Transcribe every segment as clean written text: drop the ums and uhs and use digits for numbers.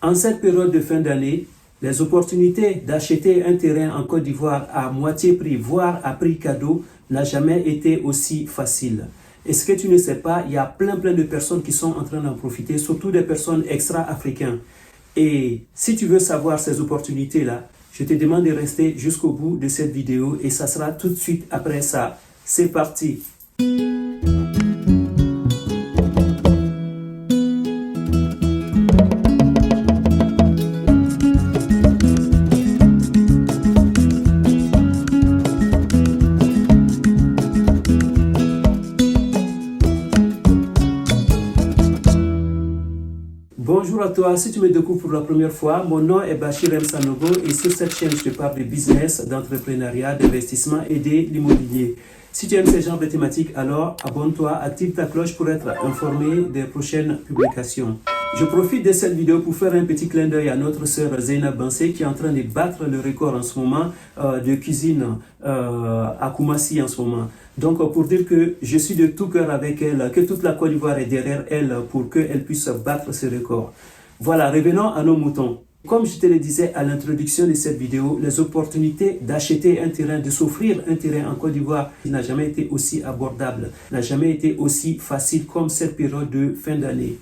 En cette période de fin d'année, les opportunités d'acheter un terrain en Côte d'Ivoire à moitié prix, voire à prix cadeau, n'a jamais été aussi facile. Et ce que tu ne sais pas, il y a plein de personnes qui sont en train d'en profiter, surtout des personnes extra-africaines. Et si tu veux savoir ces opportunités-là, je te demande de rester jusqu'au bout de cette vidéo et ça sera tout de suite après ça. C'est parti! Bonjour à toi, si tu me découvres pour la première fois, mon nom est Bachir M. Sanogo et sur cette chaîne je te parle de business, d'entrepreneuriat, d'investissement et de l'immobilier. Si tu aimes ce genre de thématiques, alors abonne-toi, active ta cloche pour être informé des prochaines publications. Je profite de cette vidéo pour faire un petit clin d'œil à notre sœur Zeynab Bansé qui est en train de battre le record en ce moment de cuisine à Koumassi en ce moment. Donc pour dire que je suis de tout cœur avec elle, que toute la Côte d'Ivoire est derrière elle pour qu'elle puisse battre ce record. Voilà, revenons à nos moutons. Comme je te le disais à l'introduction de cette vidéo, les opportunités d'acheter un terrain, de s'offrir un terrain en Côte d'Ivoire n'a jamais été aussi abordable, n'a jamais été aussi facile comme cette période de fin d'année.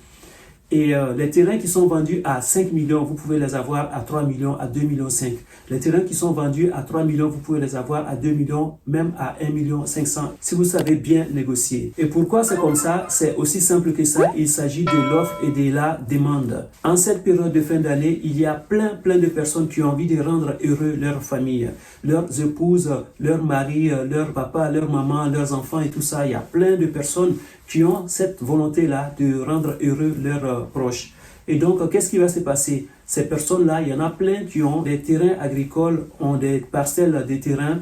Et les terrains qui sont vendus à 5 millions, vous pouvez les avoir à 3 millions, à 2 millions 5. Les terrains qui sont vendus à 3 millions, vous pouvez les avoir à 2 millions, même à 1 million 500, si vous savez bien négocier. Et pourquoi c'est comme ça? C'est aussi simple que ça. Il s'agit de l'offre et de la demande. En cette période de fin d'année, il y a plein de personnes qui ont envie de rendre heureux leur famille, leurs épouses, leurs maris, leur papa, leur maman, leurs enfants et tout ça. Il y a plein de personnes qui ont cette volonté-là de rendre heureux leurs proches. Et donc, qu'est-ce qui va se passer? Ces personnes-là, il y en a plein qui ont des terrains agricoles, ont des parcelles de terrains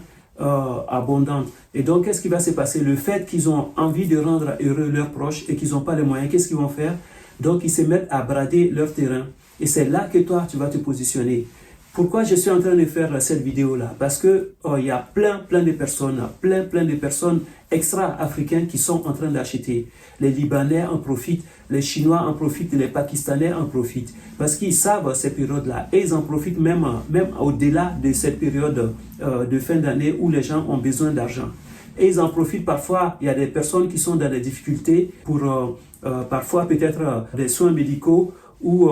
abondantes. Et donc, qu'est-ce qui va se passer? Le fait qu'ils ont envie de rendre heureux leurs proches et qu'ils n'ont pas les moyens, qu'est-ce qu'ils vont faire? Donc, ils se mettent à brader leur terrain. Et c'est là que toi, tu vas te positionner. Pourquoi je suis en train de faire cette vidéo-là? Parce que il y a plein de personnes extra-africaines qui sont en train d'acheter. Les Libanais en profitent, les Chinois en profitent, les Pakistanais en profitent. Parce qu'ils savent cette période-là. Et ils en profitent même au-delà de cette période de fin d'année où les gens ont besoin d'argent. Et ils en profitent parfois, il y a des personnes qui sont dans des difficultés pour parfois peut-être des soins médicaux, ou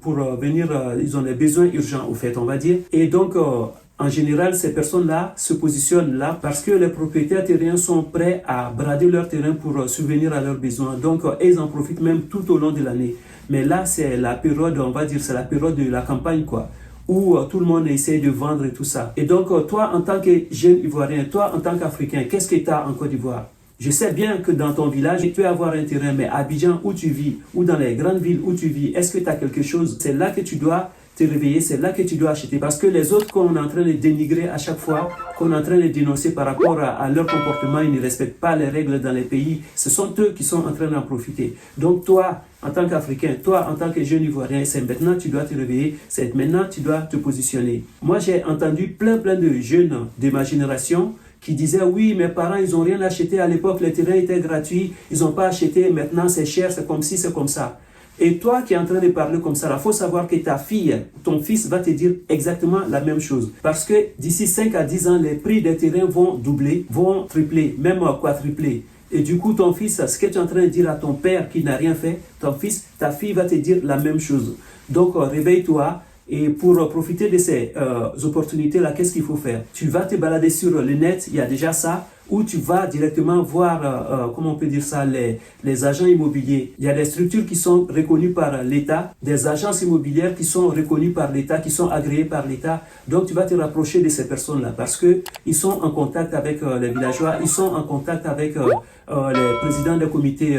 pour venir, ils ont des besoins urgents au fait, on va dire. Et donc, en général, ces personnes-là se positionnent là parce que les propriétaires terriens sont prêts à brader leur terrain pour subvenir à leurs besoins. Donc, ils en profitent même tout au long de l'année. Mais là, c'est la période, on va dire, c'est la période de la campagne, quoi, où tout le monde essaie de vendre et tout ça. Et donc, toi, en tant que jeune Ivoirien, toi, en tant qu'Africain, qu'est-ce que tu as en Côte d'Ivoire? Je sais bien que dans ton village, tu peux avoir un terrain, mais à Abidjan où tu vis, ou dans les grandes villes où tu vis, est-ce que tu as quelque chose? C'est là que tu dois te réveiller, c'est là que tu dois acheter. Parce que les autres qu'on est en train de dénigrer à chaque fois, qu'on est en train de dénoncer par rapport à leur comportement, ils ne respectent pas les règles dans les pays, ce sont eux qui sont en train d'en profiter. Donc toi, en tant qu'Africain, toi, en tant que jeune Ivoirien, c'est maintenant que tu dois te réveiller, c'est maintenant que tu dois te positionner. Moi, j'ai entendu plein de jeunes de ma génération qui disaient oui, mes parents, ils n'ont rien acheté à l'époque, les terrains étaient gratuits, ils n'ont pas acheté, maintenant c'est cher, c'est comme ci, c'est comme ça. Et toi qui es en train de parler comme ça, il faut savoir que ta fille, ton fils va te dire exactement la même chose. Parce que d'ici 5 à 10 ans, les prix des terrains vont doubler, vont tripler, même quadrupler. Et du coup, ton fils, ce que tu es en train de dire à ton père qui n'a rien fait, ton fils, ta fille va te dire la même chose. Donc, réveille-toi. Et pour profiter de ces opportunités-là, qu'est-ce qu'il faut faire? Tu vas te balader sur le net, il y a déjà ça, ou tu vas directement voir, comment on peut dire ça, les agents immobiliers. Il y a des structures qui sont reconnues par l'État, des agences immobilières qui sont reconnues par l'État, qui sont agréées par l'État. Donc, tu vas te rapprocher de ces personnes-là parce qu'ils sont en contact avec les villageois, ils sont en contact avec les présidents des comités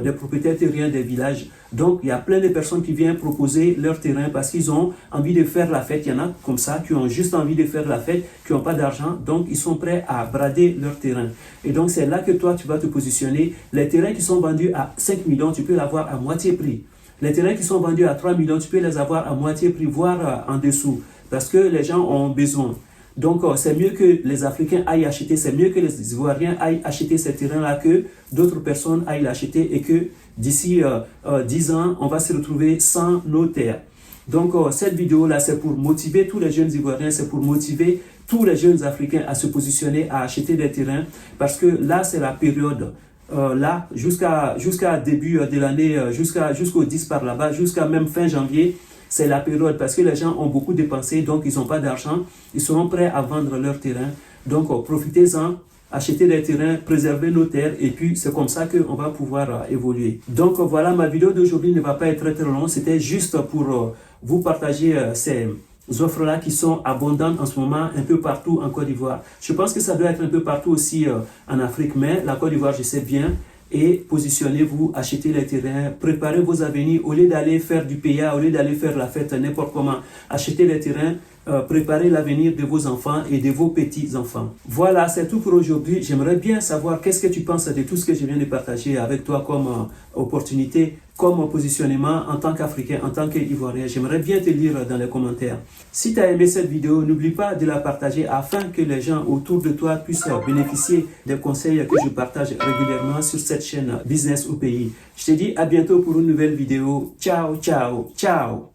des propriétaires terriens des villages. Donc, il y a plein de personnes qui viennent proposer leur terrain parce qu'ils ont envie de faire la fête. Il y en a comme ça qui ont juste envie de faire la fête, qui n'ont pas d'argent. Donc, ils sont prêts à brader leur terrain. Et donc, c'est là que toi, tu vas te positionner. Les terrains qui sont vendus à 5 millions, tu peux l'avoir à moitié prix. Les terrains qui sont vendus à 3 millions, tu peux les avoir à moitié prix, voire en dessous. Parce que les gens ont besoin. Donc, c'est mieux que les Africains aillent acheter, c'est mieux que les Ivoiriens aillent acheter ces terrains-là que d'autres personnes aillent l'acheter et que d'ici 10 ans, on va se retrouver sans nos terres. Donc, cette vidéo-là, c'est pour motiver tous les jeunes Ivoiriens, c'est pour motiver tous les jeunes Africains à se positionner, à acheter des terrains, parce que là, c'est la période, là, jusqu'à début de l'année, jusqu'au 10 par là-bas, jusqu'à même fin janvier, c'est la période, parce que les gens ont beaucoup dépensé, donc ils n'ont pas d'argent, ils seront prêts à vendre leurs terrains. Donc, profitez-en, achetez des terrains, préservez nos terres, et puis c'est comme ça qu'on va pouvoir évoluer. Donc, voilà, ma vidéo d'aujourd'hui ne va pas être très longue, c'était juste pour vous partager ces offres-là qui sont abondantes en ce moment un peu partout en Côte d'Ivoire. Je pense que ça doit être un peu partout aussi en Afrique, mais la Côte d'Ivoire, je sais bien. Et positionnez-vous, achetez les terrains, préparez vos avenirs. Au lieu d'aller faire du PA, au lieu d'aller faire la fête n'importe comment, achetez les terrains, préparez l'avenir de vos enfants et de vos petits-enfants. Voilà, c'est tout pour aujourd'hui. J'aimerais bien savoir qu'est-ce que tu penses de tout ce que je viens de partager avec toi comme opportunité, comme positionnement en tant qu'Africain, en tant qu'Ivoirien. J'aimerais bien te lire dans les commentaires. Si tu as aimé cette vidéo, n'oublie pas de la partager afin que les gens autour de toi puissent bénéficier des conseils que je partage régulièrement sur cette chaîne Business au pays. Je te dis à bientôt pour une nouvelle vidéo. Ciao, ciao, ciao!